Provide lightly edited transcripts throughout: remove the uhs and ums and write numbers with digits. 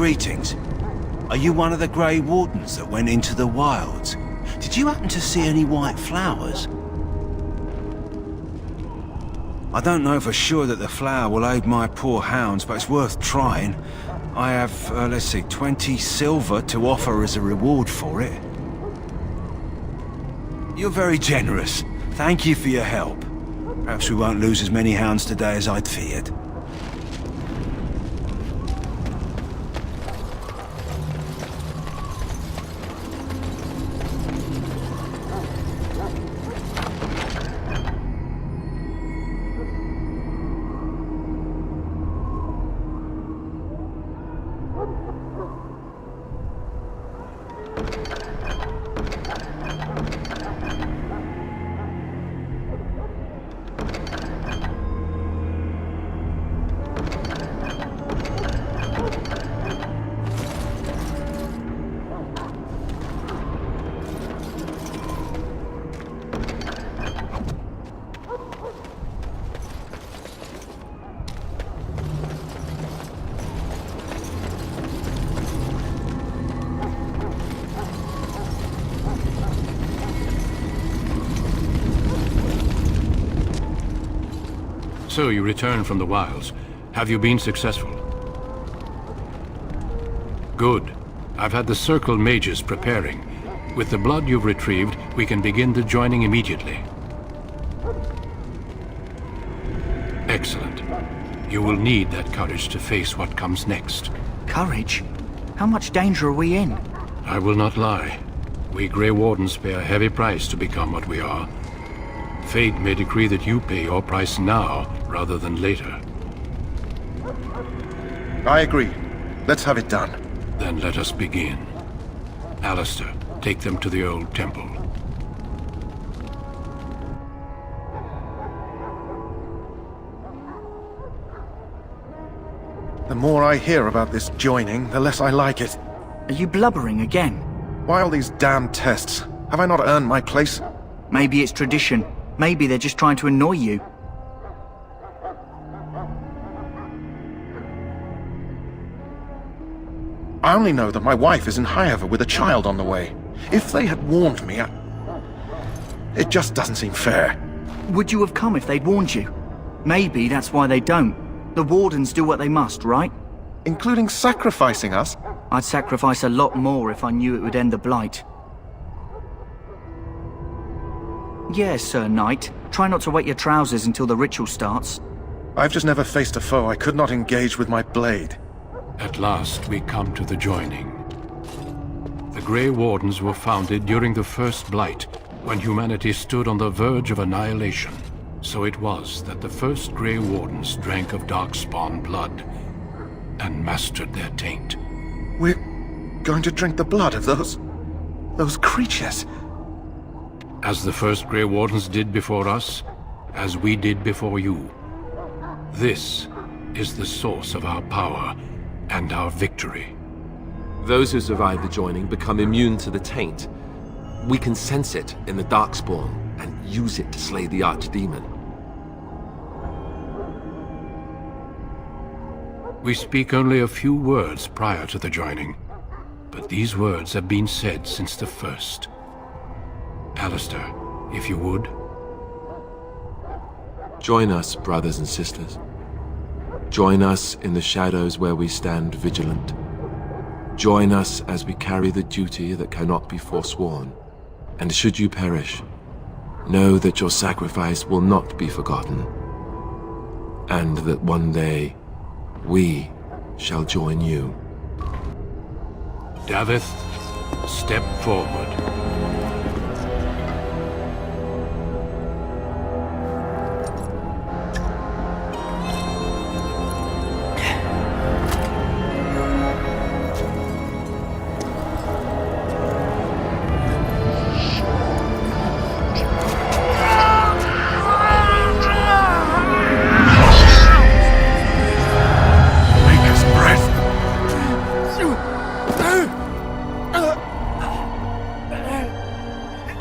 greetings. Are you one of the Grey Wardens that went into the wilds? Did you happen to see any white flowers? I don't know for sure that the flower will aid my poor hounds, but it's worth trying. I have, let's see, 20 silver to offer as a reward for it. You're very generous. Thank you for your help. Perhaps we won't lose as many hounds today as I'd feared. So you returned from the wilds. Have you been successful? Good. I've had the Circle mages preparing. With the blood you've retrieved, we can begin the joining immediately. Excellent. You will need that courage to face what comes next. Courage? How much danger are we in? I will not lie. We Grey Wardens pay a heavy price to become what we are. Fate may decree that you pay your price now, rather than later. I agree. Let's have it done. Then let us begin. Alistair, take them to the old temple. The more I hear about this joining, the less I like it. Are you blubbering again? Why all these damn tests? Have I not earned my place? Maybe it's tradition. Maybe they're just trying to annoy you. I only know that my wife is in Highever with a child on the way. If they had warned me, it just doesn't seem fair. Would you have come if they'd warned you? Maybe that's why they don't. The Wardens do what they must, right? Including sacrificing us? I'd sacrifice a lot more if I knew it would end the Blight. Yes, Sir Knight. Try not to wet your trousers until the ritual starts. I've just never faced a foe I could not engage with my blade. At last, we come to the joining. The Grey Wardens were founded during the First Blight, when humanity stood on the verge of annihilation. So it was that the first Grey Wardens drank of Darkspawn blood and mastered their taint. We're going to drink the blood of those creatures. As the first Grey Wardens did before us, as we did before you. This is the source of our power and our victory. Those who survive the joining become immune to the taint. We can sense it in the Darkspawn and use it to slay the Archdemon. We speak only a few words prior to the joining, but these words have been said since the first. Alistair, if you would. Join us, brothers and sisters. Join us in the shadows where we stand vigilant. Join us as we carry the duty that cannot be forsworn. And should you perish, know that your sacrifice will not be forgotten. And that one day, we shall join you. Davith, step forward.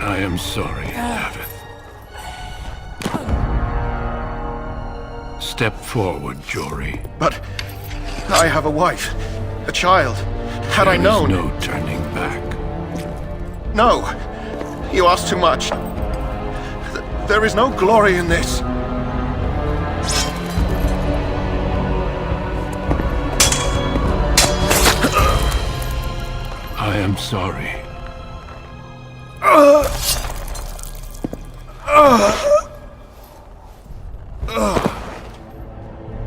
I am sorry, Davith. Step forward, Jory. But I have a wife, A child. Had I known... There is no turning back. No! You ask too much. There is no glory in this. I am sorry.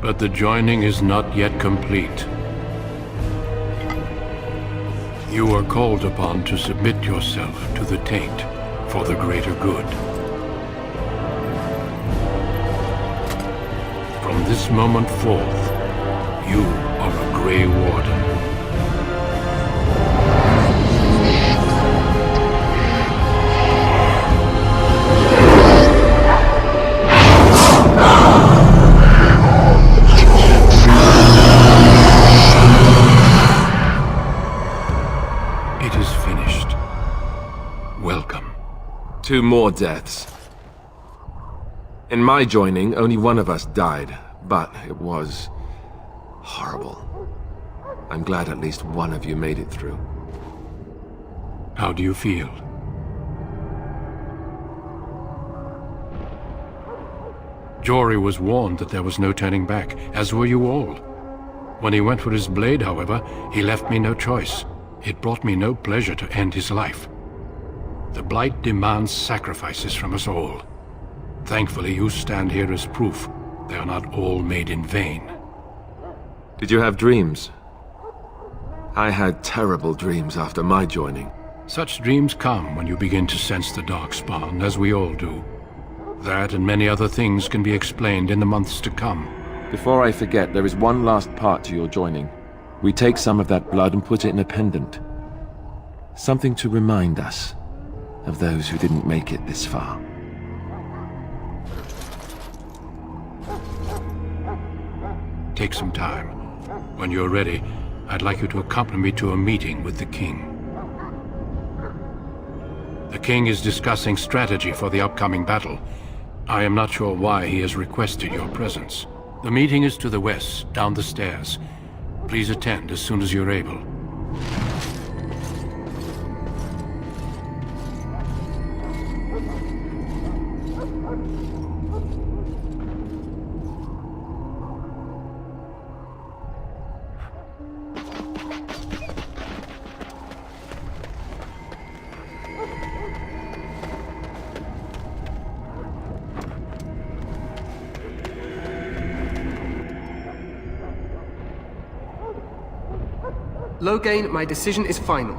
But the joining is not yet complete. You are called upon to submit yourself to the taint for the greater good. From this moment forth, you are a Grey Warden. It is finished. Welcome. 2 more deaths. In my joining, only one of us died, but it was horrible. I'm glad at least one of you made it through. How do you feel? Jory was warned that there was no turning back, as were you all. When he went for his blade, however, he left me no choice. It brought me no pleasure to end his life. The Blight demands sacrifices from us all. Thankfully, you stand here as proof they are not all made in vain. Did you have dreams? I had terrible dreams after my joining. Such dreams come when you begin to sense the Darkspawn, as we all do. That and many other things can be explained in the months to come. Before I forget, there is one last part to your joining. We take some of that blood and put it in a pendant. Something to remind us of those who didn't make it this far. Take some time. When you're ready, I'd like you to accompany me to a meeting with the King. The King is discussing strategy for the upcoming battle. I am not sure why he has requested your presence. The meeting is to the west, down the stairs. Please attend as soon as you're able. Loghain, my decision is final.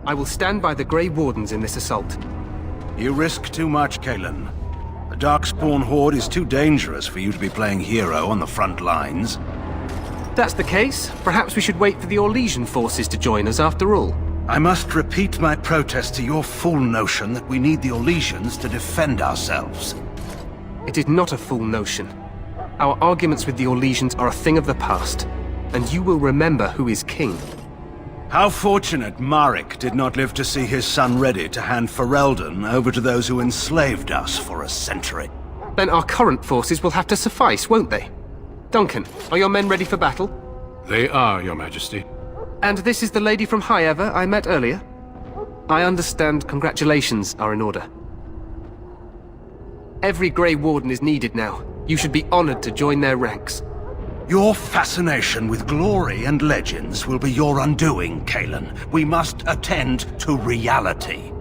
I will stand by the Grey Wardens in this assault. You risk too much, Kalen. The Darkspawn Horde is too dangerous for you to be playing hero on the front lines. That's the case. Perhaps we should wait for the Orlesian forces to join us after all. I must repeat my protest to your fool notion that we need the Orlesians to defend ourselves. It is not a fool notion. Our arguments with the Orlesians are a thing of the past, and you will remember who is king. How fortunate Marek did not live to see his son ready to hand Ferelden over to those who enslaved us for a century. Then our current forces will have to suffice, won't they? Duncan, are your men ready for battle? They are, Your Majesty. And this is the lady from Highever I met earlier? I understand congratulations are in order. Every Grey Warden is needed now. You should be honored to join their ranks. Your fascination with glory and legends will be your undoing, Kalen. We must attend to reality.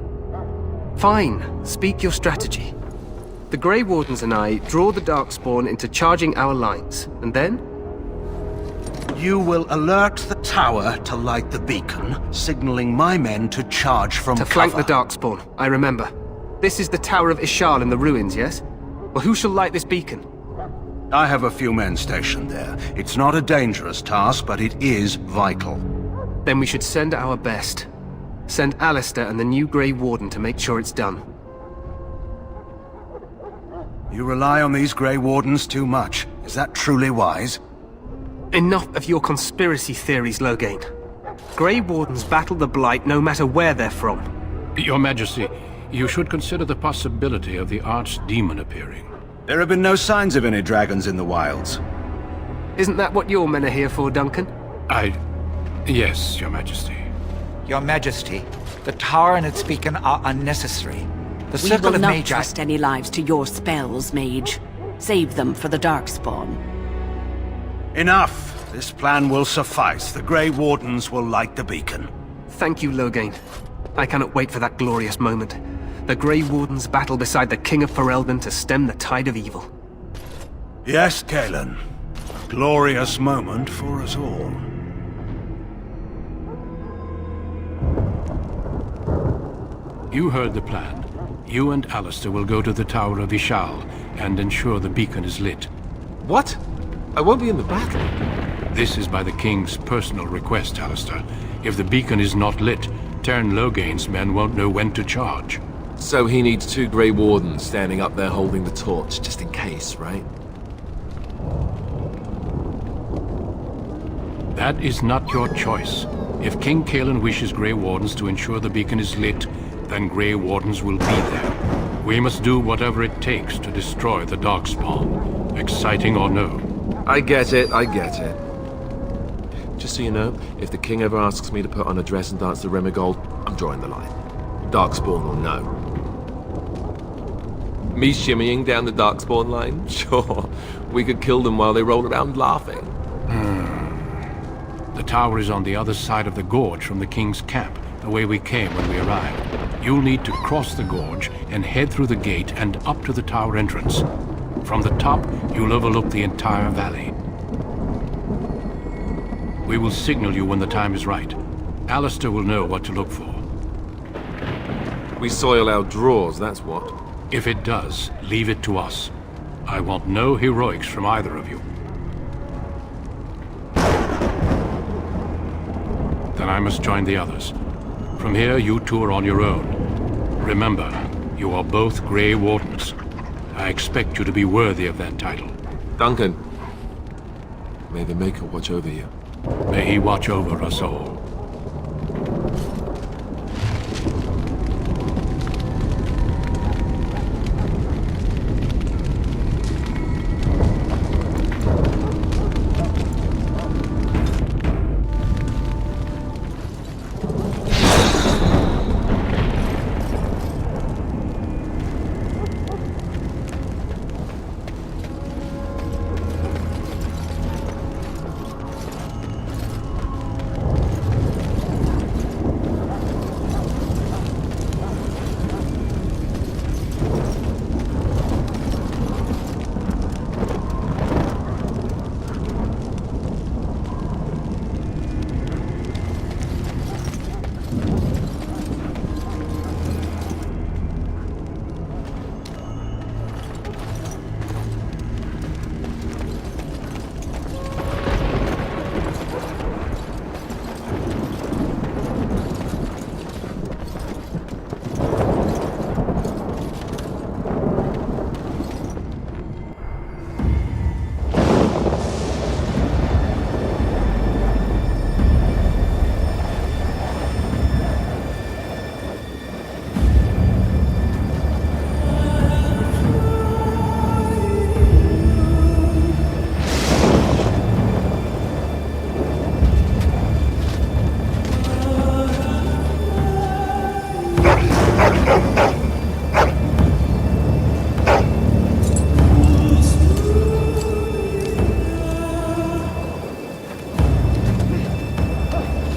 Fine. Speak your strategy. The Grey Wardens and I draw the Darkspawn into charging our lines, and then? You will alert the tower to light the beacon, signaling my men to charge from cover. To flank the Darkspawn, I remember. This is the Tower of Ishal in the ruins, yes? Well, who shall light this beacon? I have a few men stationed there. It's not a dangerous task, but it is vital. Then we should send our best. Send Alistair and the new Grey Warden to make sure it's done. You rely on these Grey Wardens too much. Is that truly wise? Enough of your conspiracy theories, Loghain. Grey Wardens battle the Blight no matter where they're from. Your Majesty, you should consider the possibility of the Archdemon appearing. There have been no signs of any dragons in the wilds. Isn't that what your men are here for, Duncan? Yes, Your Majesty. Your Majesty, the tower and its beacon are unnecessary. The We circle will of not Magi... trust any lives to your spells, Mage. Save them for the Darkspawn. Enough! This plan will suffice. The Grey Wardens will light the beacon. Thank you, Loghain. I cannot wait for that glorious moment. The Grey Wardens battle beside the King of Ferelden to stem the tide of evil. Yes, Galen. A glorious moment for us all. You heard the plan. You and Alistair will go to the Tower of Ishal and ensure the beacon is lit. What? I won't be in the battle. This is by the King's personal request, Alistair. If the beacon is not lit, Tern Loghain's men won't know when to charge. So he needs 2 Grey Wardens standing up there holding the torch, just in case, right? That is not your choice. If King Cailan wishes Grey Wardens to ensure the beacon is lit, then Grey Wardens will be there. We must do whatever it takes to destroy the Darkspawn, exciting or no. I get it, I get it. Just so you know, if the king ever asks me to put on a dress and dance the Remigold, I'm drawing the line. Darkspawn or no. Me shimmying down the Darkspawn line? Sure. We could kill them while they roll around laughing. The tower is on the other side of the gorge from the King's camp, the way we came when we arrived. You'll need to cross the gorge and head through the gate and up to the tower entrance. From the top, you'll overlook the entire valley. We will signal you when the time is right. Alistair will know what to look for. We soil our drawers, that's what. If it does, leave it to us. I want no heroics from either of you. Then I must join the others. From here, you two are on your own. Remember, you are both Grey Wardens. I expect you to be worthy of that title. Duncan, may the Maker watch over you. May he watch over us all.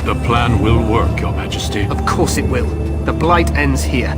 The plan will work, Your Majesty. Of course it will. The Blight ends here.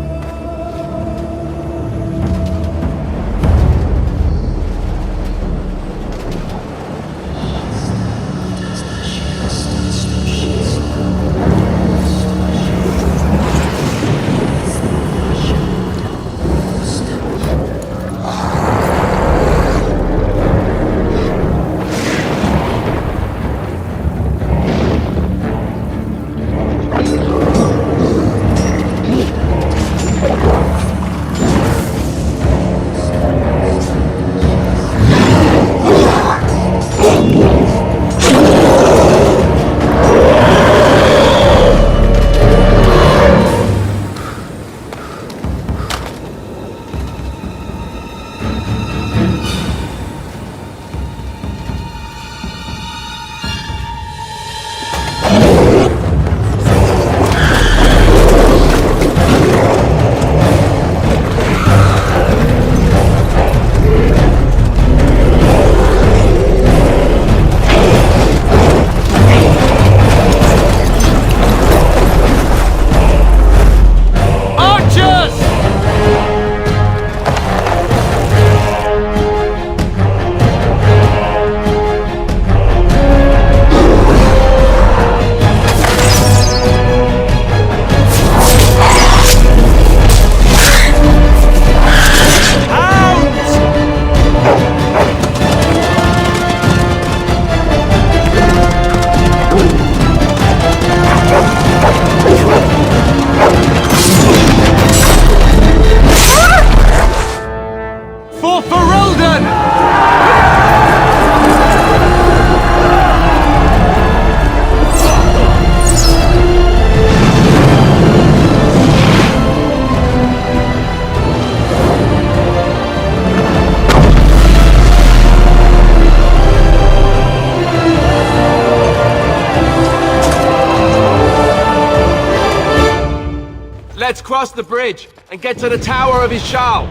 let's cross the bridge and get to the Tower of Ishal.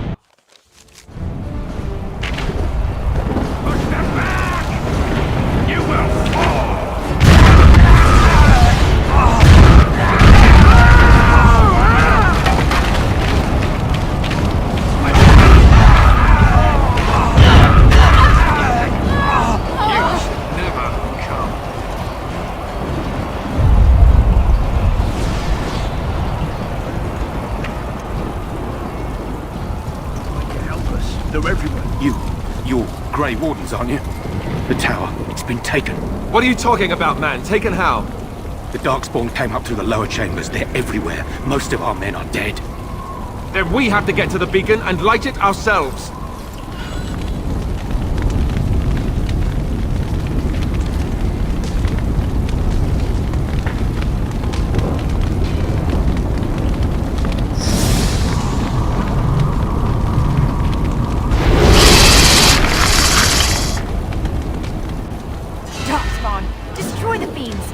Push them back! You will fall! They're everywhere. You're Grey Wardens, aren't you? The tower, it's been taken. What are you talking about, man? Taken how? The Darkspawn came up through the lower chambers. They're everywhere. Most of our men are dead. Then we have to get to the beacon and light it ourselves. Darkspawn, destroy the fiends.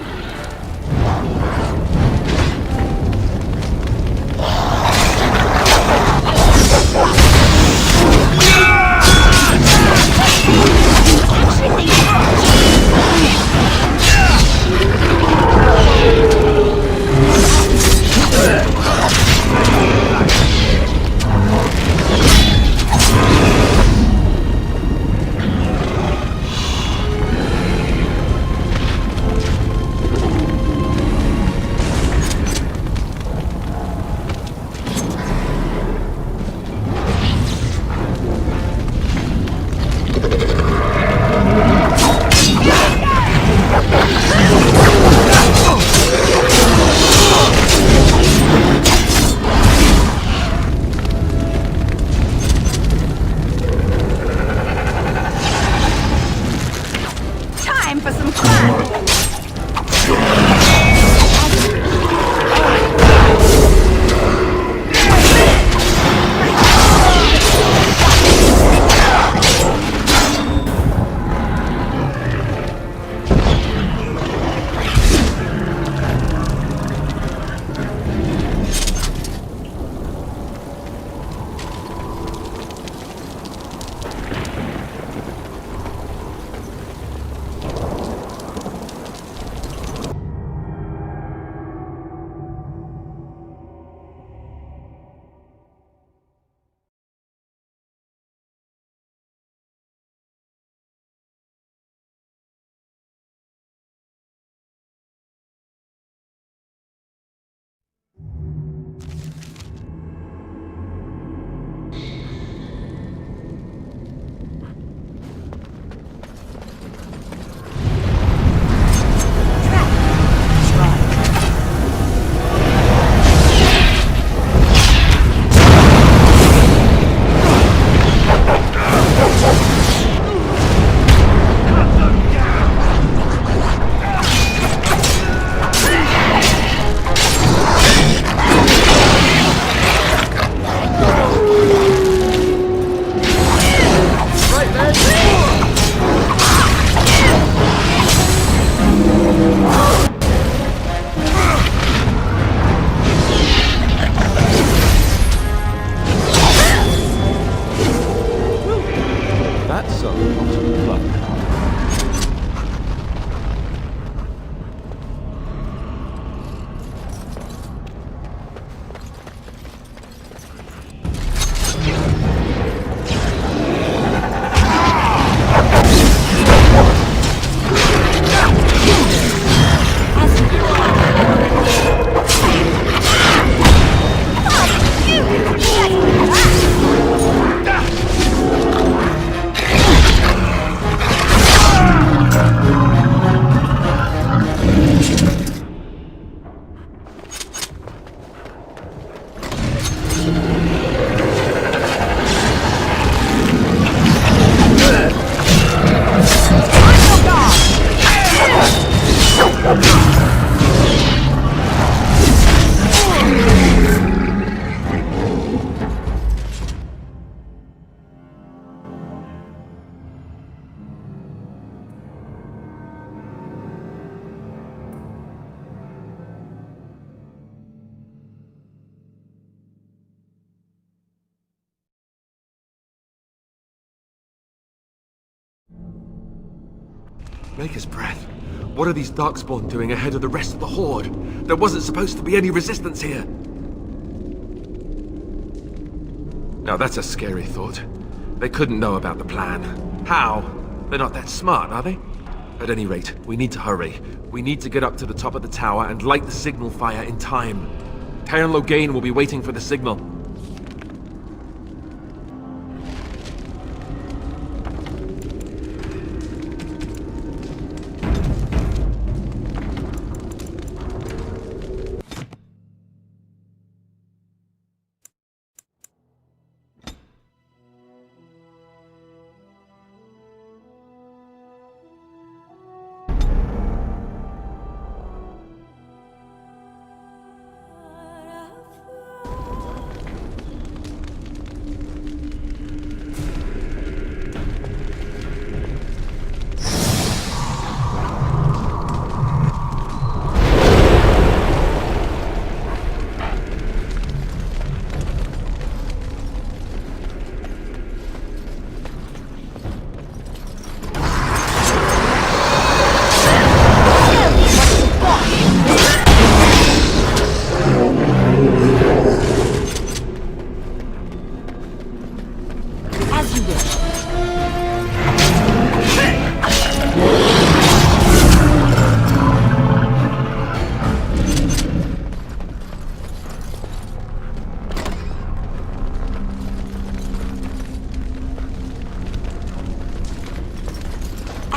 Maker's breath. What are these Darkspawn doing ahead of the rest of the Horde? There wasn't supposed to be any resistance here. Now that's a scary thought. They couldn't know about the plan. How? They're not that smart, are they? At any rate, we need to hurry. We need to get up to the top of the tower and light the signal fire in time. Taron Logain will be waiting for the signal.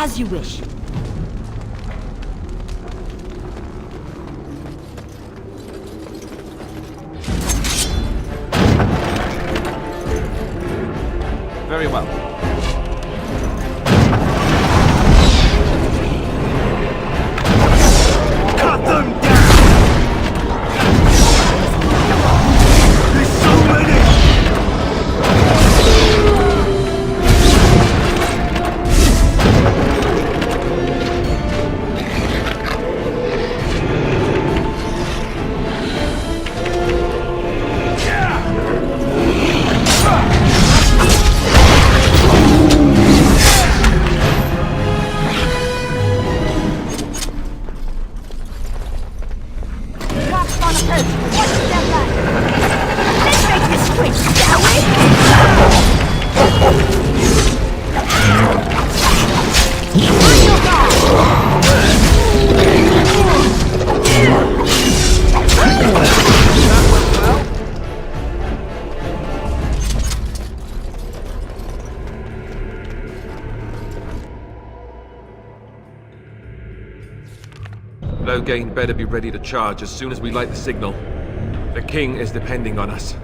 As you wish. Very well. Cut them down! There's so many! Logain better be ready to charge as soon as we light the signal. The king is depending on us.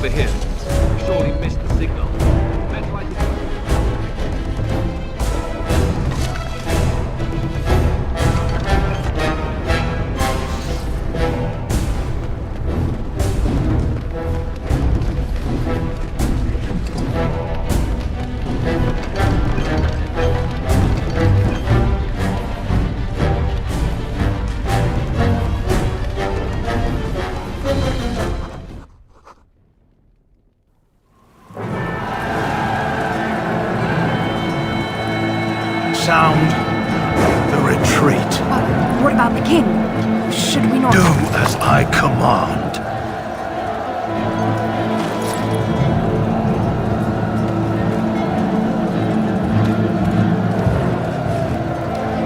over here. Surely missed the signal. Better like it. Sound the retreat. What about the king? Should we not... Do as I command.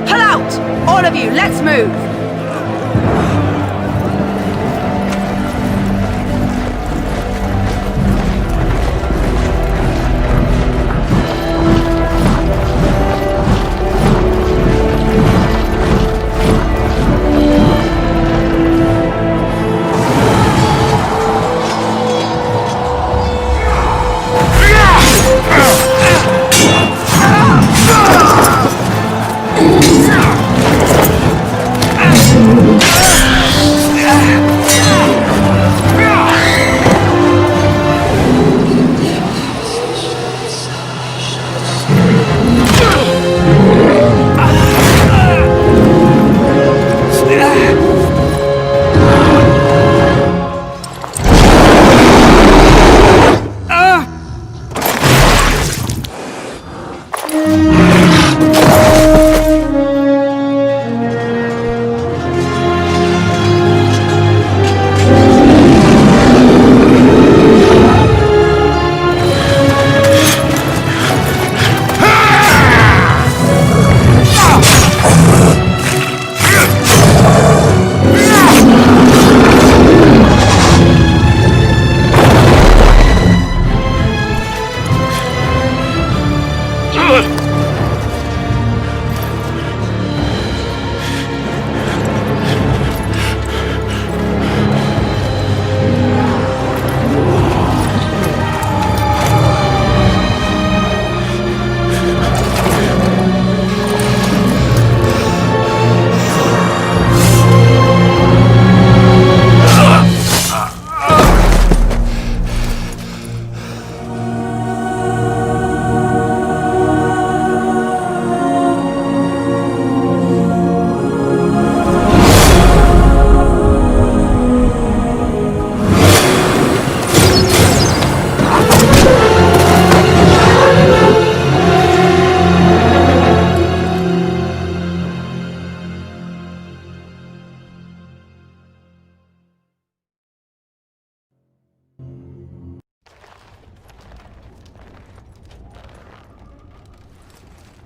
Pull out! All of you, let's move!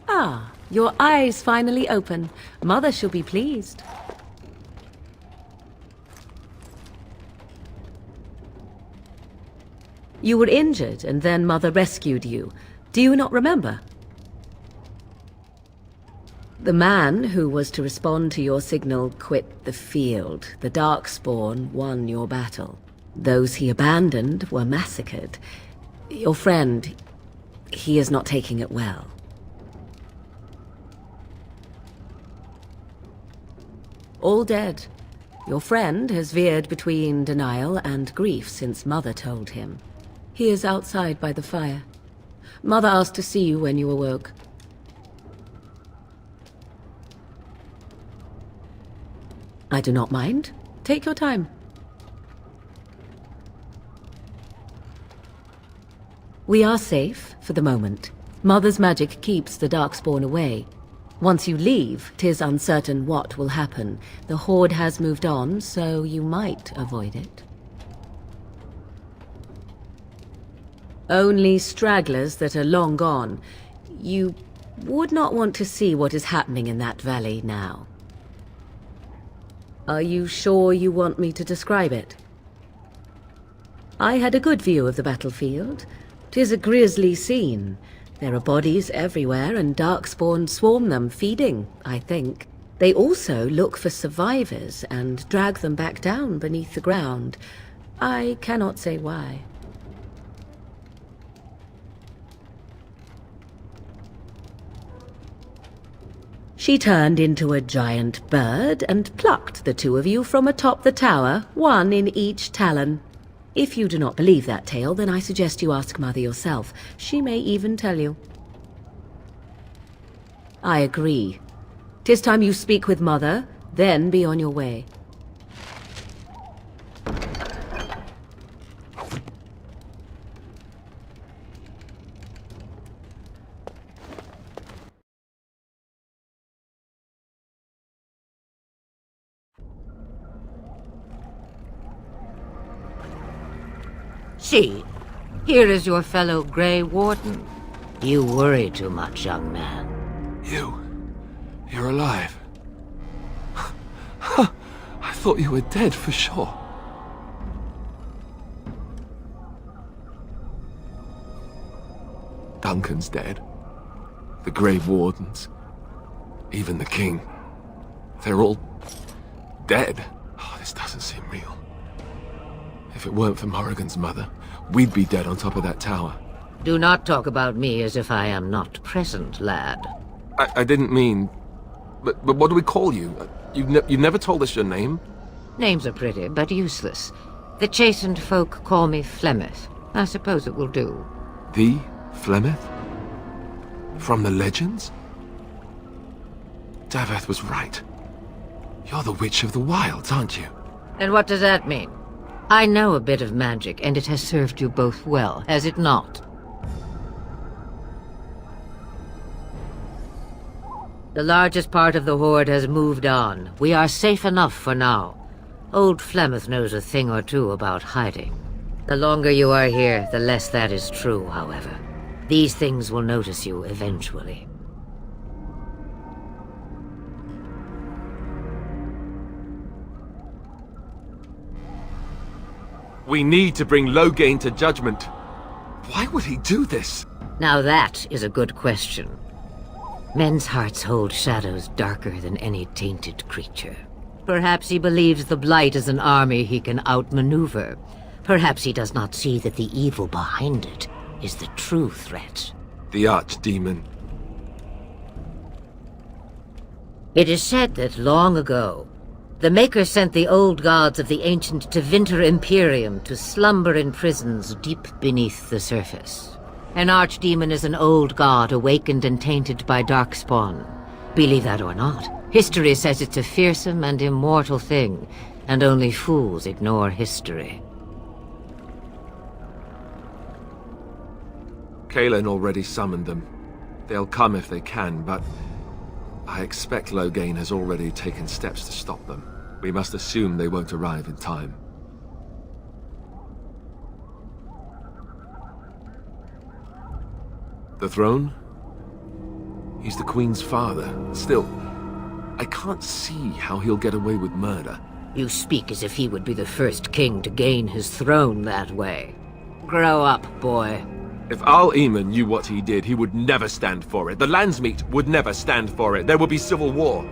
Ah, your eyes finally open. Mother shall be pleased. You were injured, and then Mother rescued you. Do you not remember? The man who was to respond to your signal quit the field. The Darkspawn won your battle. Those he abandoned were massacred. Your friend, he is not taking it well. All dead. Your friend has veered between denial and grief since Mother told him. He is outside by the fire. Mother asked to see you when you awoke. I do not mind. Take your time. We are safe for the moment. Mother's magic keeps the Darkspawn away. Once you leave, 'tis uncertain what will happen. The Horde has moved on, so you might avoid it. Only stragglers that are long gone. You would not want to see what is happening in that valley now. Are you sure you want me to describe it? I had a good view of the battlefield. 'Tis a grisly scene. There are bodies everywhere, and Darkspawn swarm them, feeding, I think. They also look for survivors and drag them back down beneath the ground. I cannot say why. She turned into a giant bird and plucked the two of you from atop the tower, one in each talon. If you do not believe that tale, then I suggest you ask Mother yourself. She may even tell you. I agree. 'Tis time you speak with Mother, then be on your way. See, here is your fellow Grey Warden. You worry too much, young man. You're alive. I thought you were dead for sure. Duncan's dead. The Grey Wardens. Even the King. They're all dead. Oh, this doesn't seem real. If it weren't for Morrigan's mother, we'd be dead on top of that tower. Do not talk about me as if I am not present, lad. I didn't mean... But what do we call you? You've never told us your name? Names are pretty, but useless. The chastened folk call me Flemeth. I suppose it will do. The Flemeth? From the legends? Daveth was right. You're the Witch of the Wilds, aren't you? And what does that mean? I know a bit of magic, and it has served you both well, has it not? The largest part of the Horde has moved on. We are safe enough for now. Old Flemeth knows a thing or two about hiding. The longer you are here, the less that is true, however. These things will notice you eventually. We need to bring Loghain to judgment. Why would he do this? Now that is a good question. Men's hearts hold shadows darker than any tainted creature. Perhaps he believes the Blight is an army he can outmaneuver. Perhaps he does not see that the evil behind it is the true threat. The Archdemon. It is said that long ago, the Maker sent the old gods of the ancient Tevinter Imperium to slumber in prisons deep beneath the surface. An archdemon is an old god awakened and tainted by darkspawn. Believe that or not, history says it's a fearsome and immortal thing, and only fools ignore history. Kaelin already summoned them. They'll come if they can, but I expect Loghain has already taken steps to stop them. We must assume they won't arrive in time. The throne? He's the Queen's father. Still, I can't see how he'll get away with murder. You speak as if he would be the first king to gain his throne that way. Grow up, boy. If Al-Eamon knew what he did, he would never stand for it. The Landsmeet would never stand for it. There would be civil war.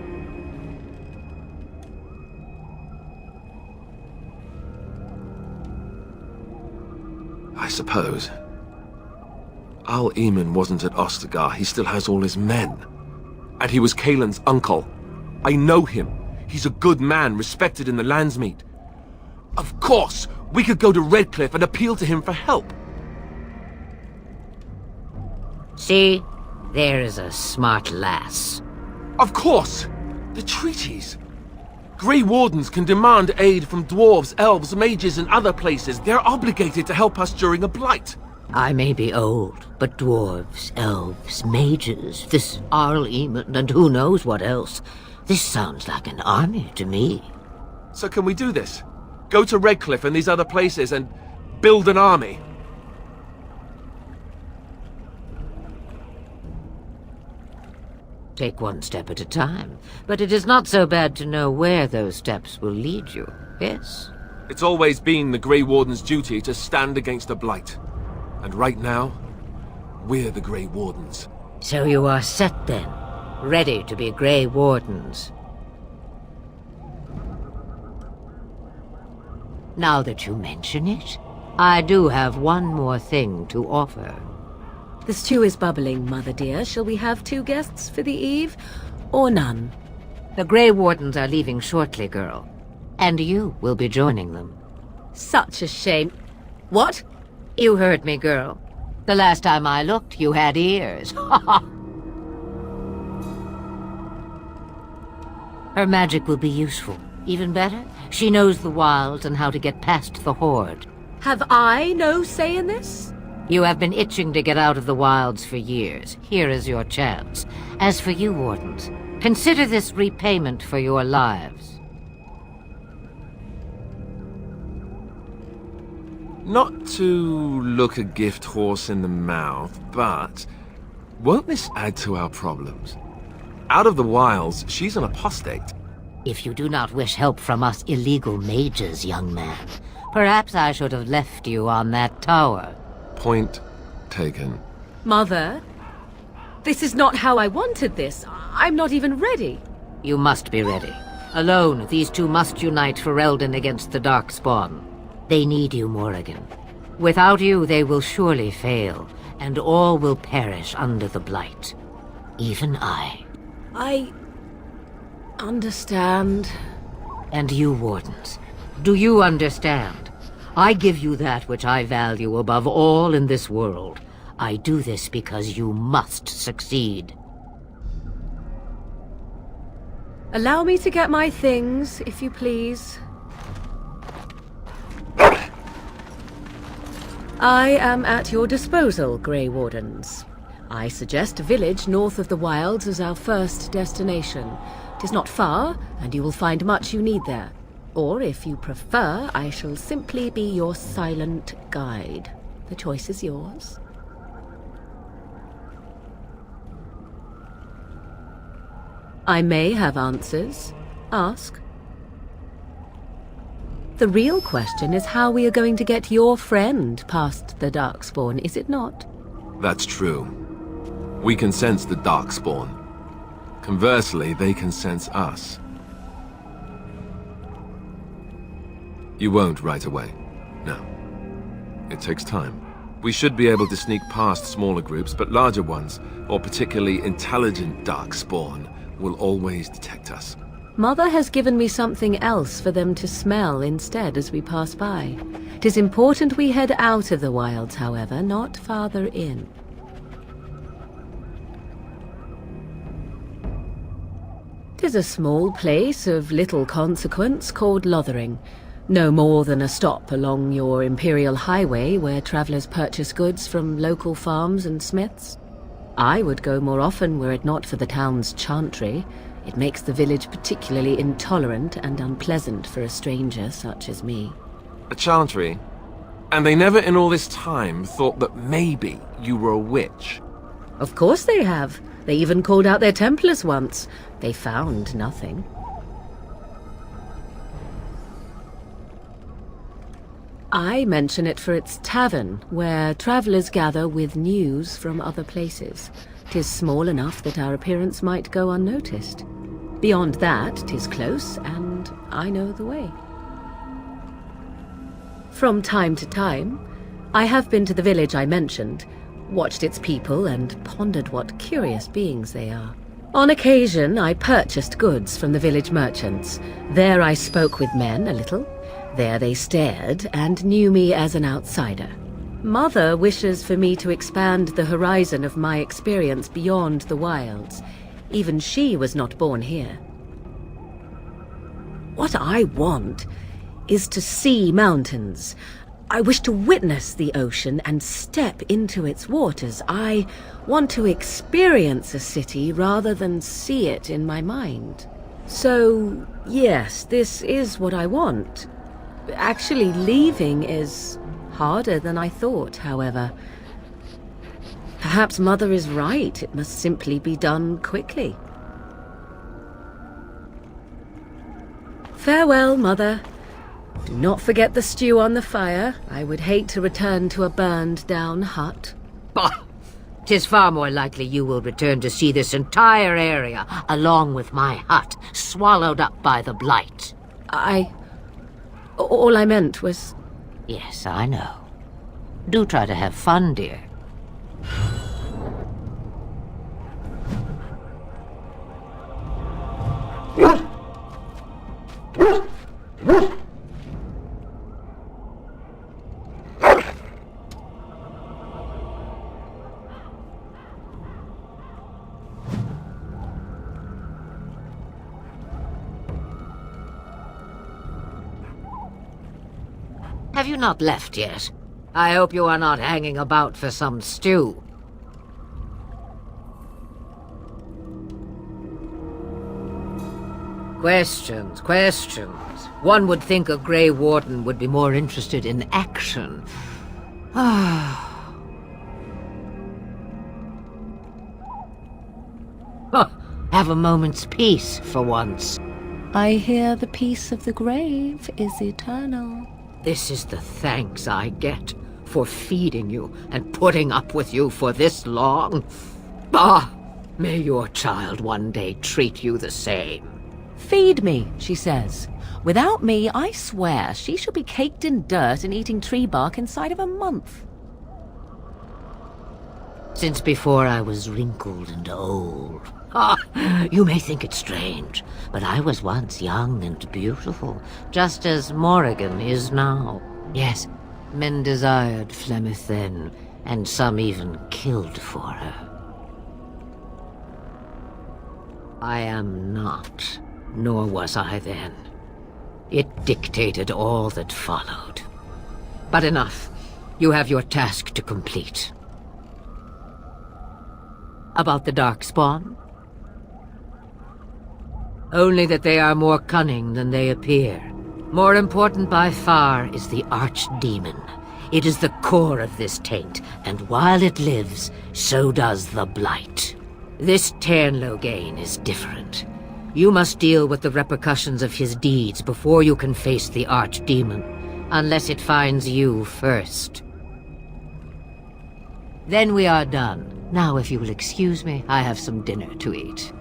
I suppose. Al-Eamon wasn't at Ostagar. He still has all his men. And he was Kaelin's uncle. I know him. He's a good man, respected in the Landsmeet. Of course, we could go to Redcliffe and appeal to him for help. See? There is a smart lass. Of course! The treaties! Grey Wardens can demand aid from dwarves, elves, mages, and other places. They're obligated to help us during a blight. I may be old, but dwarves, elves, mages, this Al-Eamon, and who knows what else. This sounds like an army to me. So can we do this? Go to Redcliffe and these other places and build an army? Take one step at a time, but it is not so bad to know where those steps will lead you, yes? It's always been the Grey Warden's duty to stand against the Blight. And right now, we're the Grey Wardens. So you are set then, ready to be Grey Wardens. Now that you mention it, I do have one more thing to offer. The stew is bubbling, Mother dear. Shall we have 2 guests for the eve? or none. The Grey Wardens are leaving shortly, girl. And you will be joining them. Such a shame. What? You heard me, girl. The last time I looked, you had ears. Her magic will be useful. Even better, she knows the wilds and how to get past the Horde. Have I no say in this? You have been itching to get out of the wilds for years. Here is your chance. As for you, Wardens, consider this repayment for your lives. Not to look a gift horse in the mouth, but won't this add to our problems? Out of the wilds, she's an apostate. If you do not wish help from us illegal mages, young man, perhaps I should have left you on that tower. Point taken. Mother, this is not how I wanted this. I'm not even ready. You must be ready. Alone, these two must unite for Eldon against the Darkspawn. They need you, Morrigan. Without you, they will surely fail, and all will perish under the Blight. Even I. I understand. And you, Wardens, do you understand? I give you that which I value above all in this world. I do this because you must succeed. Allow me to get my things, if you please. I am at your disposal, Grey Wardens. I suggest a village north of the wilds as our first destination. 'Tis not far, and you will find much you need there. Or, if you prefer, I shall simply be your silent guide. The choice is yours. I may have answers. Ask. The real question is how we are going to get your friend past the Darkspawn, is it not? That's true. We can sense the Darkspawn. Conversely, they can sense us. You won't right away. No. It takes time. We should be able to sneak past smaller groups, but larger ones, or particularly intelligent Darkspawn, will always detect us. Mother has given me something else for them to smell instead as we pass by. 'Tis important we head out of the wilds, however, not farther in. Tis a small place of little consequence called Lothering. No more than a stop along your Imperial Highway where travelers purchase goods from local farms and smiths. I would go more often were it not for the town's chantry. It makes the village particularly intolerant and unpleasant for a stranger such as me. A chantry? And they never in all this time thought that maybe you were a witch? Of course they have. They even called out their Templars once. They found nothing. I mention it for its tavern, where travelers gather with news from other places. 'Tis small enough that our appearance might go unnoticed. Beyond that, 'tis close, and I know the way. From time to time, I have been to the village I mentioned, watched its people, and pondered what curious beings they are. On occasion, I purchased goods from the village merchants. There I spoke with men a little. There they stared and knew me as an outsider. Mother wishes for me to expand the horizon of my experience beyond the wilds. Even she was not born here. What I want is to see mountains. I wish to witness the ocean and step into its waters. I want to experience a city rather than see it in my mind. So, yes, this is what I want. Actually, leaving is harder than I thought, however. Perhaps Mother is right. It must simply be done quickly. Farewell, Mother. Do not forget the stew on the fire. I would hate to return to a burned-down hut. Bah! 'Tis far more likely you will return to see this entire area, along with my hut, swallowed up by the Blight. All I meant was... Yes, I know. Do try to have fun, dear. Have you not left yet? I hope you are not hanging about for some stew. Questions, questions. One would think a Grey Warden would be more interested in action. Have a moment's peace for once. I hear the peace of the grave is eternal. This is the thanks I get for feeding you and putting up with you for this long. Bah! May your child one day treat you the same. Feed me, she says. Without me, I swear, she shall be caked in dirt and eating tree bark inside of a month. Since before I was wrinkled and old. You may think it strange, but I was once young and beautiful, just as Morrigan is now. Yes, men desired Flemeth then, and some even killed for her. I am not, nor was I then. It dictated all that followed. But enough. You have your task to complete. About the Darkspawn? Only that they are more cunning than they appear. More important by far is the Archdemon. It is the core of this taint, and while it lives, so does the Blight. This Tairn Loghain is different. You must deal with the repercussions of his deeds before you can face the Archdemon, unless it finds you first. Then we are done. Now, if you will excuse me, I have some dinner to eat.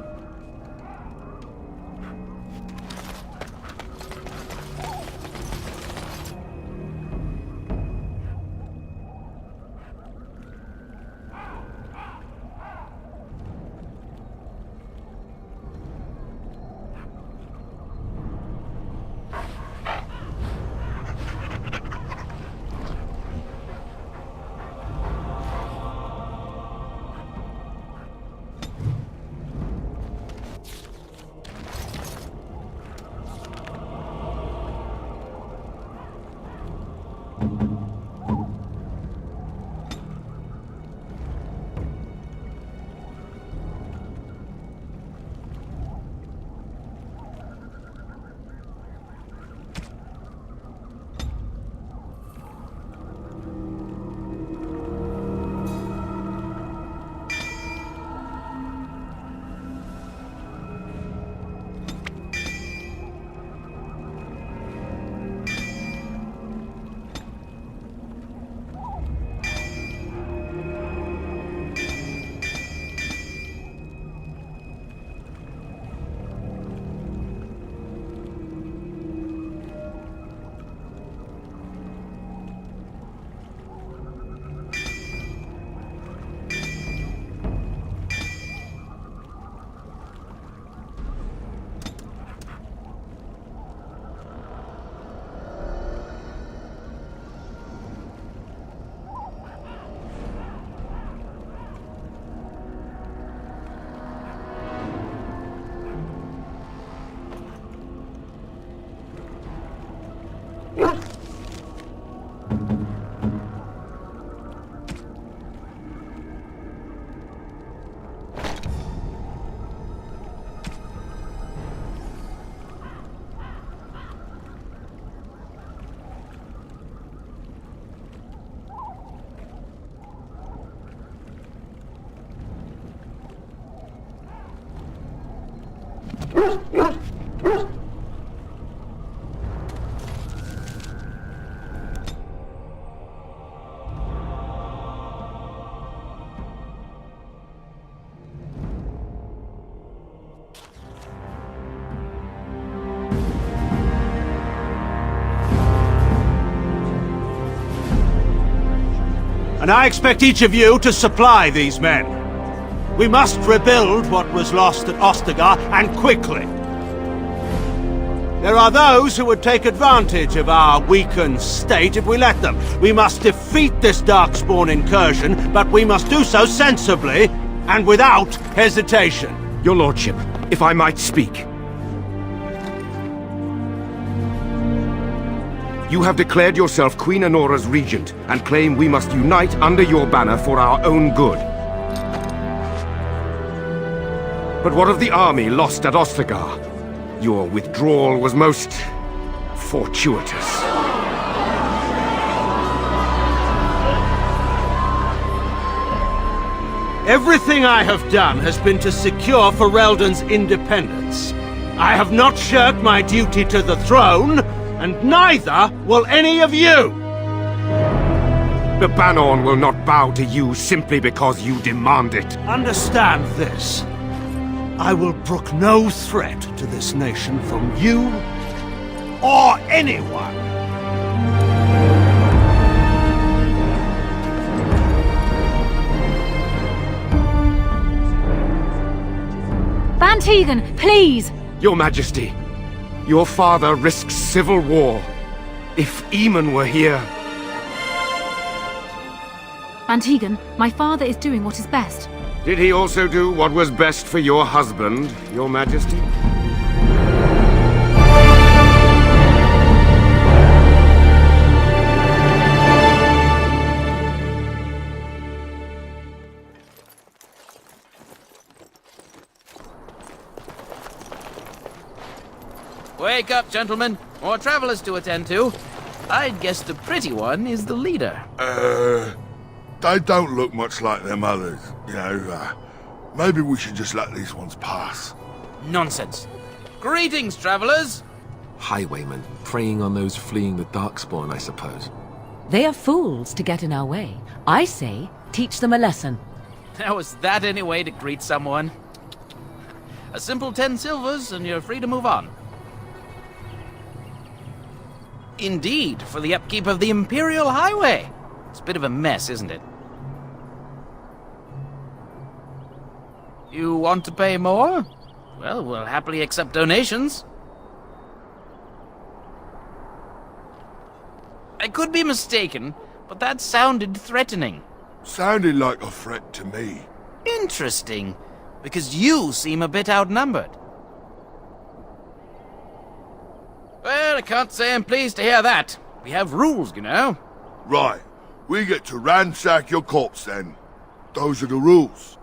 And I expect each of you to supply these men. We must rebuild what was lost at Ostagar, and quickly. There are those who would take advantage of our weakened state if we let them. We must defeat this Darkspawn incursion, but we must do so sensibly and without hesitation. Your lordship, if I might speak. You have declared yourself Queen Honora's regent, and claim we must unite under your banner for our own good. But what of the army lost at Ostagar? Your withdrawal was most fortuitous. Everything I have done has been to secure Ferelden's independence. I have not shirked my duty to the throne, and neither will any of you! The Banorn will not bow to you simply because you demand it. Understand this. I will brook no threat to this nation from you or anyone. Van Tegan, please! Your Majesty, your father risks civil war. If Eamon were here... Van Tegan, my father is doing what is best. Did he also do what was best for your husband, Your Majesty? Wake up, gentlemen. More travelers to attend to. I'd guess the pretty one is the leader. They don't look much like them others, you know. Maybe we should just let these ones pass. Nonsense. Greetings, travelers. Highwaymen, preying on those fleeing the Darkspawn, I suppose. They are fools to get in our way. I say, teach them a lesson. How is that any way to greet someone? A simple 10 silvers and you're free to move on. Indeed, for the upkeep of the Imperial Highway. It's a bit of a mess, isn't it? You want to pay more? Well, we'll happily accept donations. I could be mistaken, but that sounded threatening. Sounded like a threat to me. Interesting, because you seem a bit outnumbered. Well, I can't say I'm pleased to hear that. We have rules, you know. Right. We get to ransack your corpse then. Those are the rules.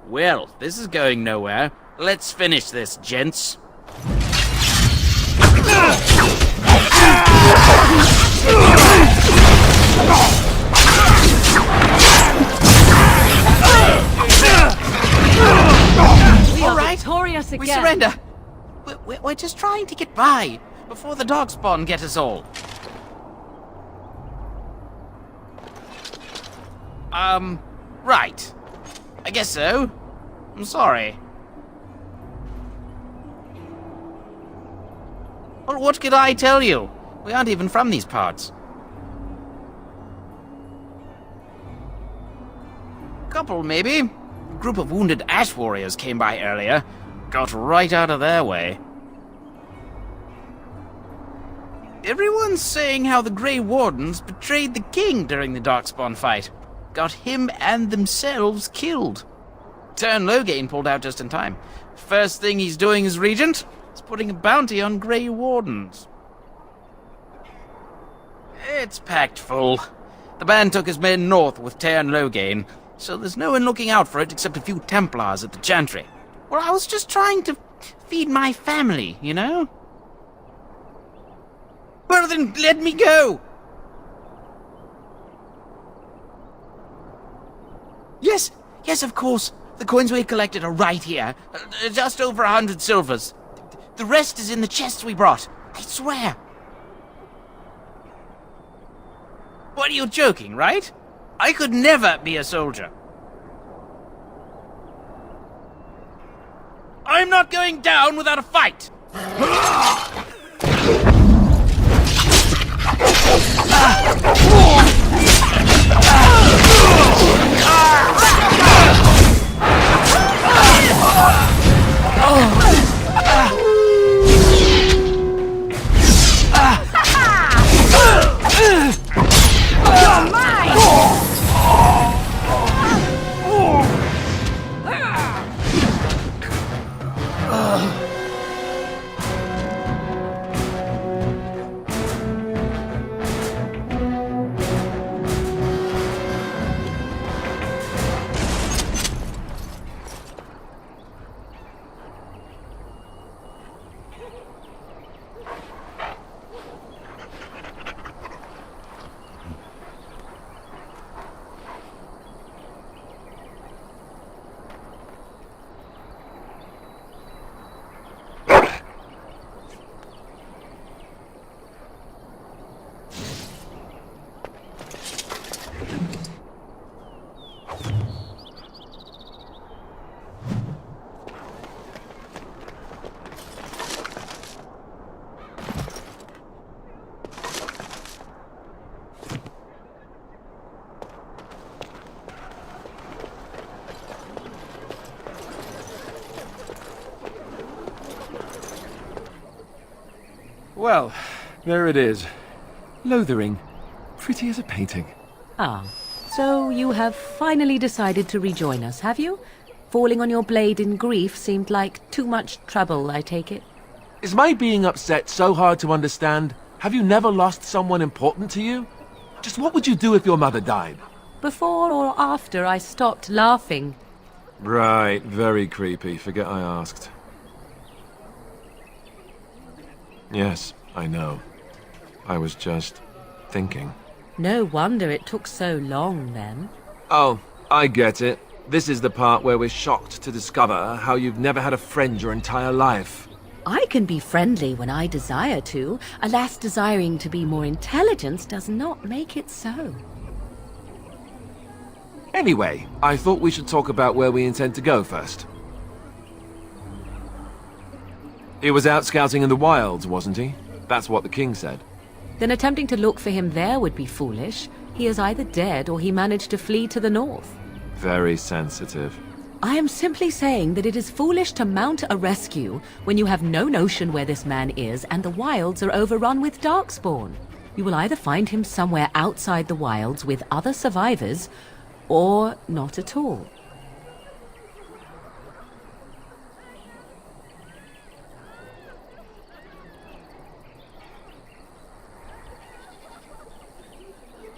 Well, this is going nowhere. Let's finish this, gents. All right, victorious again. We surrender. We're just trying to get by before the Darkspawn get us all. Right. I guess so. I'm sorry. Well, what could I tell you? We aren't even from these parts. Couple, maybe. A group of wounded ash warriors came by earlier. Got right out of their way. Everyone's saying how the Grey Wardens betrayed the king during the Darkspawn fight. Got him and themselves killed. Tern Loghain pulled out just in time. First thing he's doing as regent is putting a bounty on Grey Wardens. It's packed full. The band took his men north with Tern Loghain, so there's no one looking out for it except a few Templars at the Chantry. Well, I was just trying to feed my family, you know? Well, then let me go! Yes, of course. The coins we collected are right here. Just over 100 silvers. The rest is in the chests we brought. I swear. What, are you joking, right? I could never be a soldier. I'm not going down without a fight! Well, there it is. Lothering. Pretty as a painting. Ah, so you have finally decided to rejoin us, have you? Falling on your blade in grief seemed like too much trouble, I take it. Is my being upset so hard to understand? Have you never lost someone important to you? Just what would you do if your mother died? Before or after I stopped laughing. Right, very creepy. Forget I asked. Yes, I know. I was just thinking. No wonder it took so long, then. Oh, I get it. This is the part where we're shocked to discover how you've never had a friend your entire life. I can be friendly when I desire to. Alas, desiring to be more intelligent does not make it so. Anyway, I thought we should talk about where we intend to go first. He was out scouting in the wilds, wasn't he? That's what the king said. Then attempting to look for him there would be foolish. He is either dead or he managed to flee to the north. Very sensitive. I am simply saying that it is foolish to mount a rescue when you have no notion where this man is and the wilds are overrun with darkspawn. You will either find him somewhere outside the wilds with other survivors, or not at all.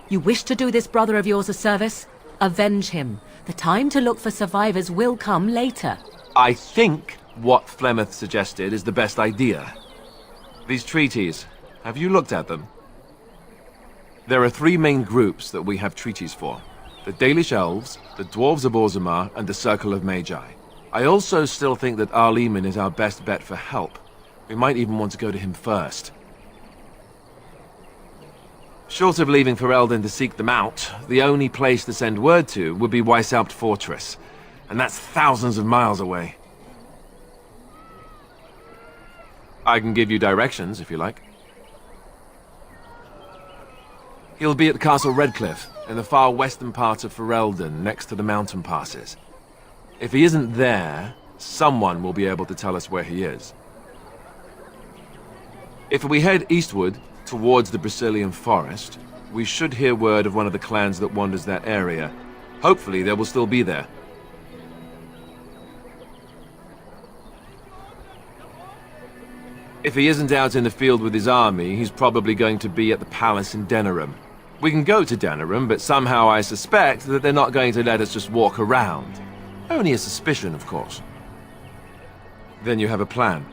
You wish to do this brother of yours a service? Avenge him. The time to look for survivors will come later. I think what Flemeth suggested is the best idea. These treaties, have you looked at them? There are 3 main groups that we have treaties for. The Dalish Elves, the Dwarves of Orzammar, and the Circle of Magi. I also still think that Arleman is our best bet for help. We might even want to go to him first. Short of leaving Ferelden to seek them out, the only place to send word to would be Weishaupt Fortress, and that's thousands of miles away. I can give you directions, if you like. He'll be at the Castle Redcliffe, in the far western part of Ferelden, next to the mountain passes. If he isn't there, someone will be able to tell us where he is. If we head eastward, towards the Brazilian forest, we should hear word of one of the clans that wanders that area. Hopefully they will still be there. If he isn't out in the field with his army, he's probably going to be at the palace in Denerim. We can go to Denerim, but somehow I suspect that they're not going to let us just walk around. Only a suspicion, of course. Then you have a plan.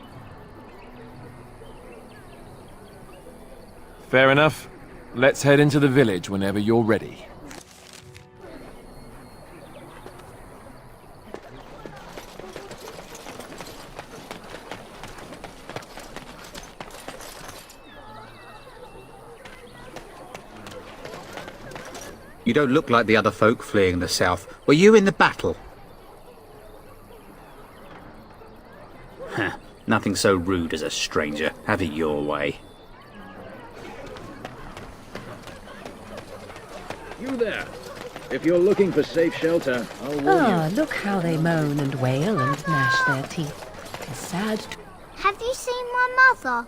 Fair enough. Let's head into the village whenever you're ready. You don't look like the other folk fleeing the south. Were you in the battle? Huh. Nothing so rude as a stranger. Have it your way. You there. If you're looking for safe shelter, I'll warn you. Look how they moan and wail and gnash their teeth. A sad... Have you seen my mother?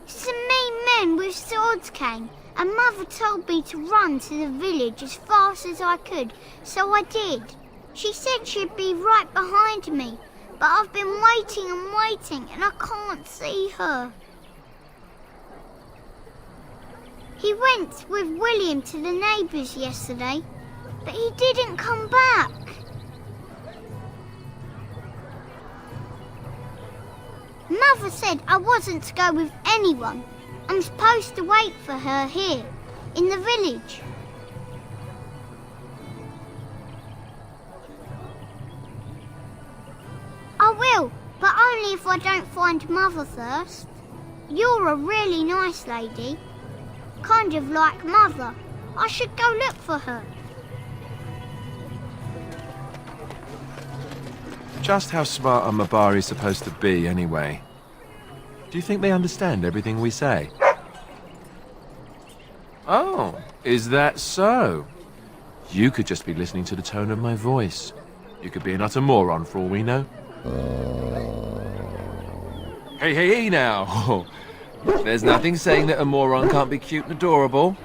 Some mean men with swords came, and Mother told me to run to the village as fast as I could, so I did. She said she'd be right behind me, but I've been waiting and waiting, and I can't see her. He went with William to the neighbours yesterday, but he didn't come back. Mother said I wasn't to go with anyone. I'm supposed to wait for her here, in the village. I will, but only if I don't find Mother first. You're a really nice lady. Kind of like Mother. I should go look for her. Just how smart are Mabari supposed to be, anyway? Do you think they understand everything we say? Oh, is that so? You could just be listening to the tone of my voice. You could be an utter moron for all we know. Hey, now. There's nothing saying that a moron can't be cute and adorable.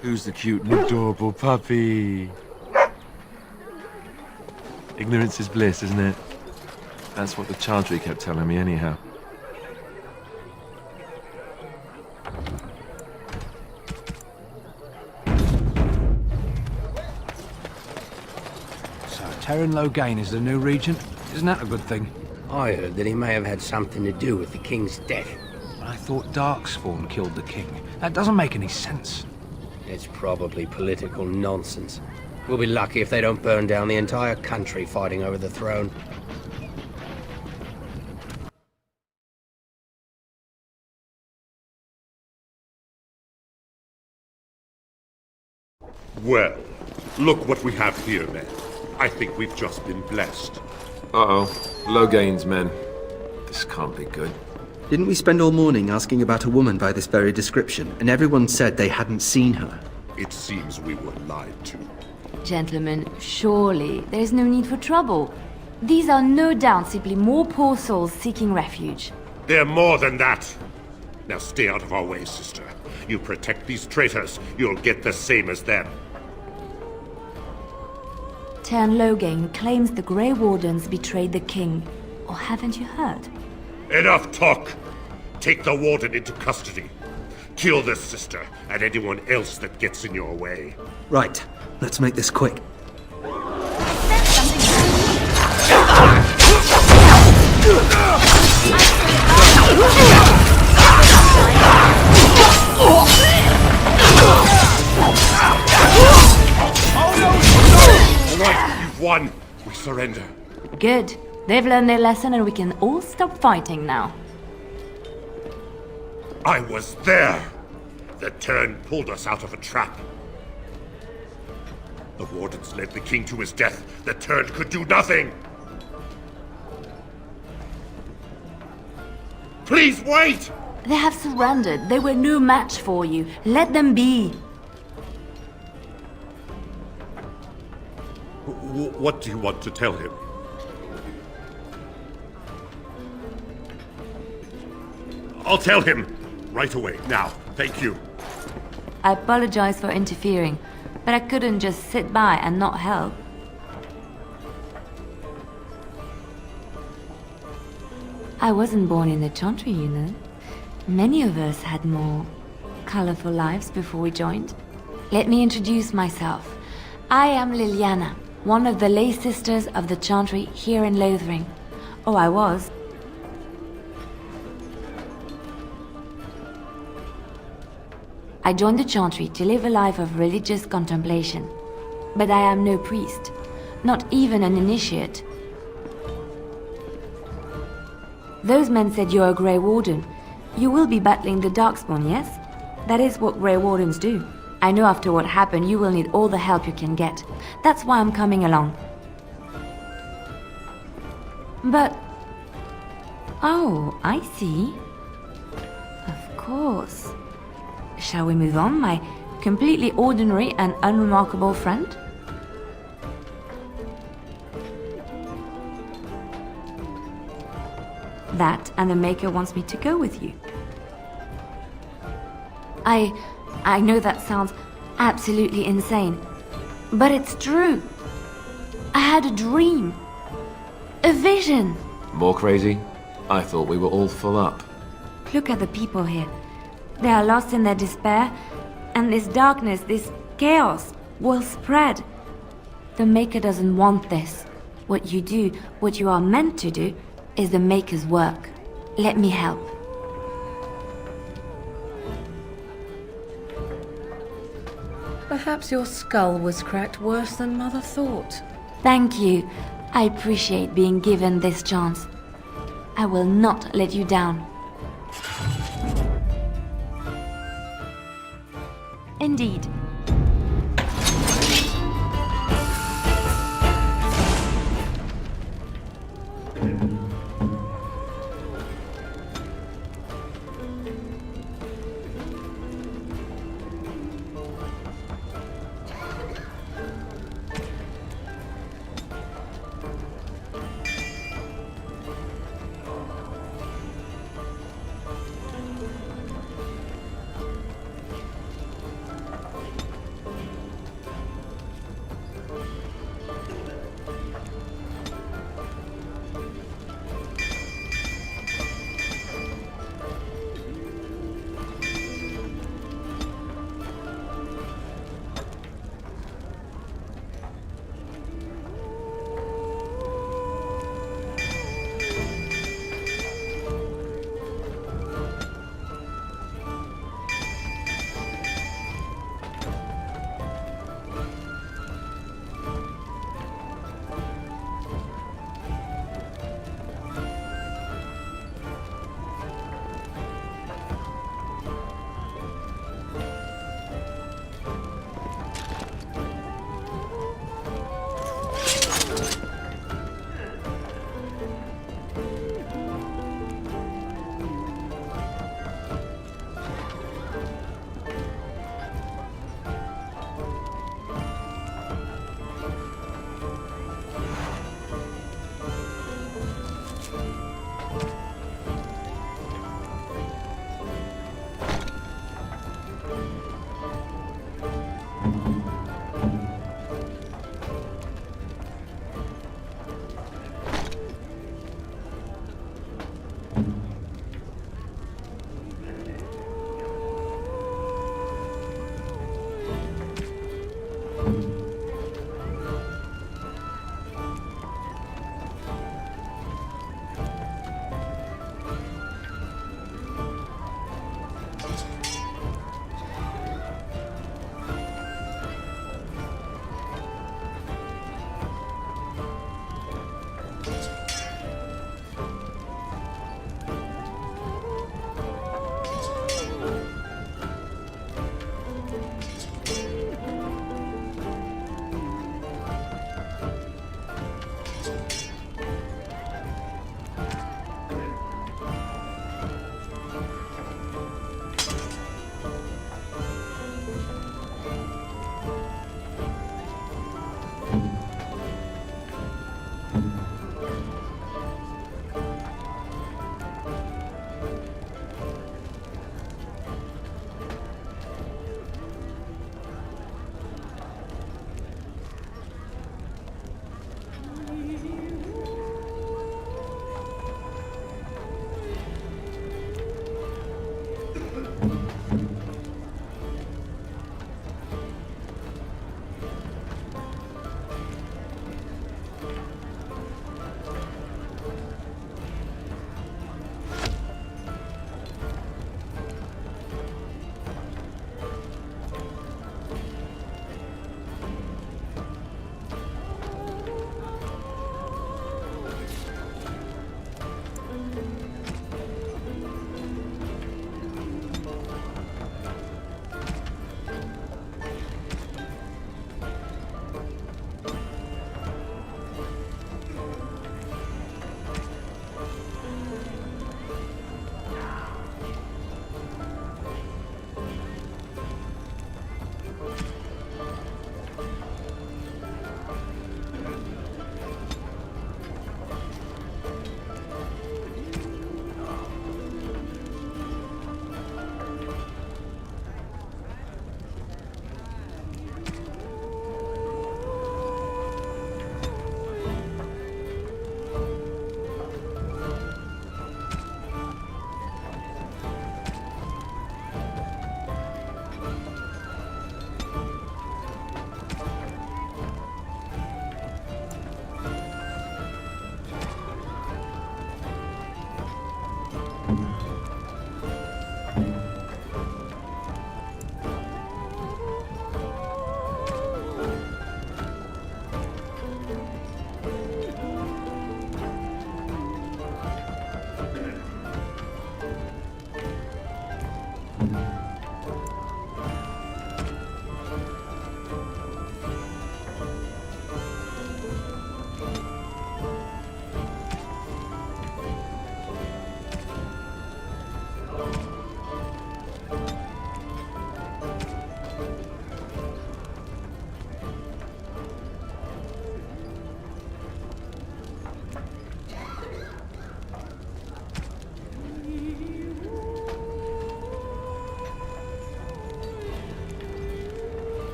Who's the cute and adorable puppy? Ignorance is bliss, isn't it? That's what the Chantry kept telling me anyhow. So, Terran Loghain is the new regent? Isn't that a good thing? I heard that he may have had something to do with the king's death. I thought Darkspawn killed the king. That doesn't make any sense. It's probably political nonsense. We'll be lucky if they don't burn down the entire country fighting over the throne. Well, look what we have here, men. I think we've just been blessed. Uh-oh. Loghain's men. This can't be good. Didn't we spend all morning asking about a woman by this very description, and everyone said they hadn't seen her? It seems we were lied to. Gentlemen, surely there's no need for trouble. These are no doubt simply more poor souls seeking refuge. They're more than that. Now stay out of our way, sister. You protect these traitors, you'll get the same as them. Terran Loghain claims the Grey Wardens betrayed the king. Or haven't you heard? Enough talk! Take the warden into custody. Kill this sister and anyone else that gets in your way. Right, let's make this quick. Alright, you've won. We surrender. Good. They've learned their lesson and we can all stop fighting now. I was there! The Turn pulled us out of a trap. The Wardens led the king to his death. The Turn could do nothing! Please wait! They have surrendered. They were no match for you. Let them be. What do you want to tell him? I'll tell him! Right away, now. Thank you. I apologize for interfering, but I couldn't just sit by and not help. I wasn't born in the Chantry, you know. Many of us had more colorful lives before we joined. Let me introduce myself. I am Liliana, one of the lay sisters of the Chantry here in Lothering. Oh, I was. I joined the Chantry to live a life of religious contemplation. But I am no priest, not even an initiate. Those men said you're a Grey Warden. You will be battling the Darkspawn, yes? That is what Grey Wardens do. I know after what happened you will need all the help you can get. That's why I'm coming along. But... oh, I see. Of course. Shall we move on, my completely ordinary and unremarkable friend? That and the Maker wants me to go with you. I know that sounds absolutely insane, but it's true. I had a dream. A vision. More crazy? I thought we were all full up. Look at the people here. They are lost in their despair, and this darkness, this chaos, will spread. The Maker doesn't want this. What you do, what you are meant to do, is the Maker's work. Let me help. Perhaps your skull was cracked worse than Mother thought. Thank you. I appreciate being given this chance. I will not let you down. Indeed.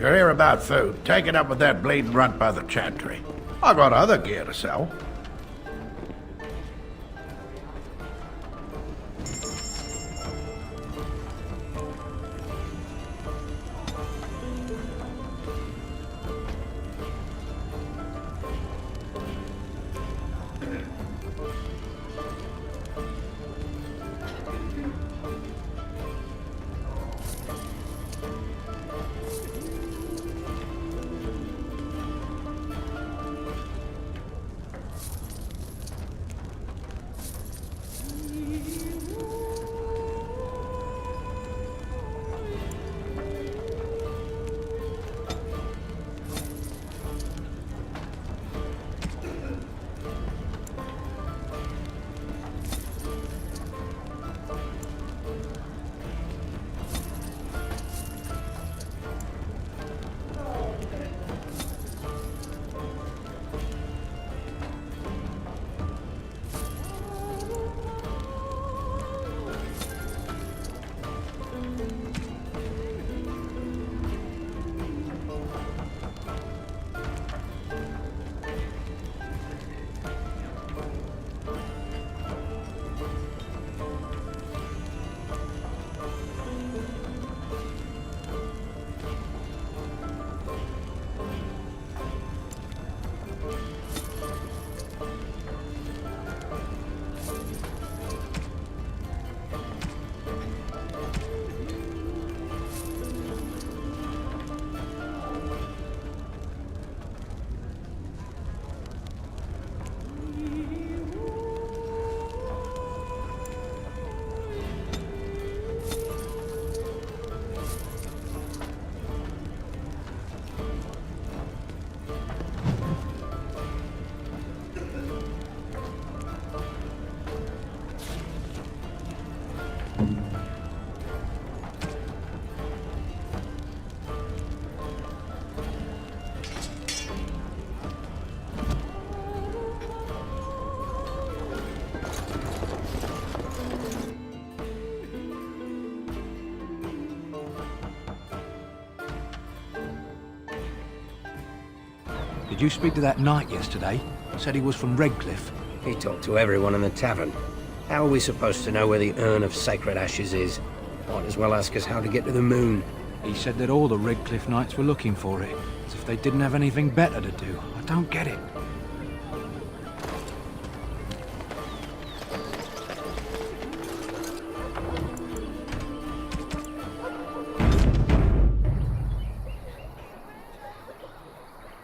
You're here about food. Take it up with that bleeding runt by the chantry. I got other gear to sell. Did you speak to that knight yesterday? Said he was from Redcliffe. He talked to everyone in the tavern. How are we supposed to know where the urn of sacred ashes is? Might as well ask us how to get to the moon. He said that all the Redcliffe knights were looking for it, as if they didn't have anything better to do. I don't get it.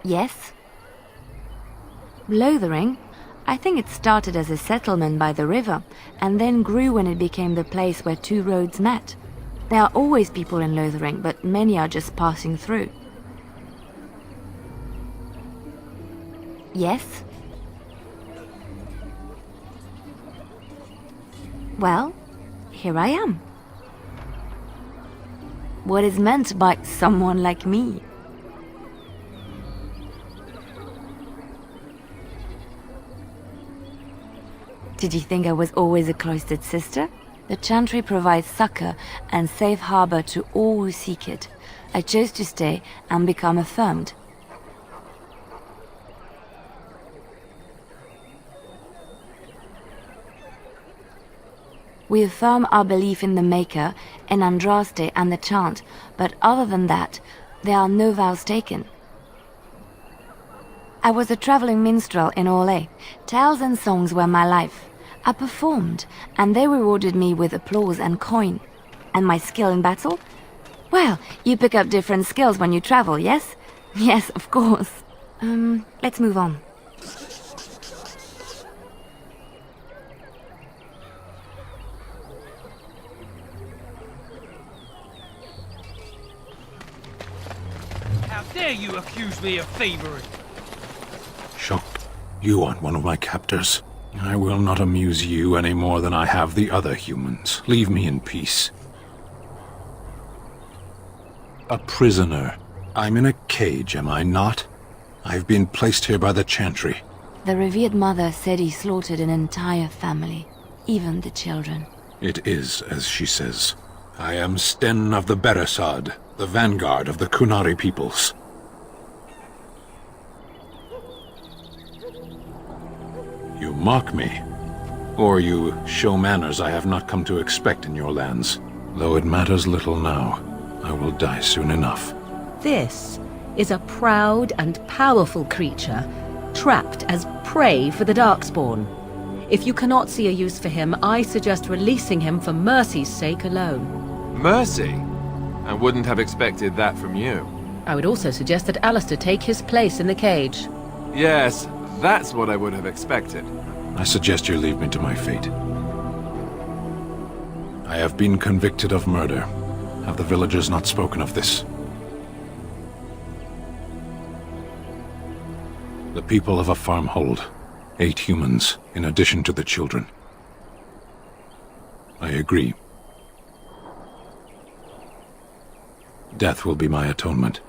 Yes? Lothering? I think it started as a settlement by the river, and then grew when it became the place where two roads met. There are always people in Lothering, but many are just passing through. Yes? Well, here I am. What is meant by someone like me? Did you think I was always a cloistered sister? The Chantry provides succor and safe harbor to all who seek it. I chose to stay and become affirmed. We affirm our belief in the Maker, in Andraste and the chant, but other than that, there are no vows taken. I was a traveling minstrel in Orlais. Tales and songs were my life. I performed, and they rewarded me with applause and coin. And my skill in battle? Well, you pick up different skills when you travel, yes? Yes, of course. Let's move on. How dare you accuse me of thievery? Shocked. You aren't one of my captors. I will not amuse you any more than I have the other humans. Leave me in peace. A prisoner. I'm in a cage, am I not? I've been placed here by the Chantry. The revered mother said he slaughtered an entire family, even the children. It is as she says. I am Sten of the Beresad, the vanguard of the Kunari peoples. You mock me, or you show manners I have not come to expect in your lands. Though it matters little now, I will die soon enough. This is a proud and powerful creature, trapped as prey for the Darkspawn. If you cannot see a use for him, I suggest releasing him for mercy's sake alone. Mercy? I wouldn't have expected that from you. I would also suggest that Alistair take his place in the cage. Yes, that's what I would have expected. I suggest you leave me to my fate. I have been convicted of murder. Have the villagers not spoken of this? The people of a farm hold 8 humans, in addition to the children. I agree. Death will be my atonement.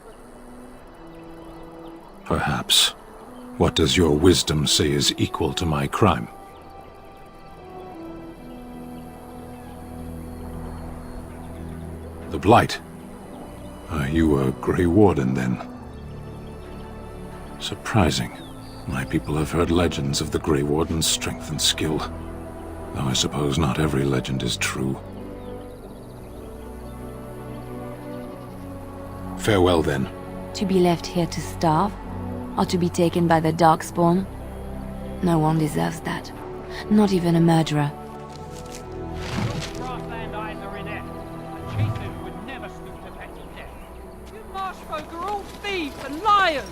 Perhaps. What does your wisdom say is equal to my crime? The Blight. Are you a Grey Warden, then? Surprising. My people have heard legends of the Grey Warden's strength and skill. Though I suppose not every legend is true. Farewell, then. To be left here to starve? Or to be taken by the Darkspawn? No one deserves that. Not even a murderer. Grassland eyes are inept. A chieftain would never stoop to petty death. You marsh folk are all thieves and liars!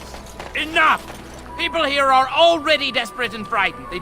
Enough! People here are already desperate and frightened. They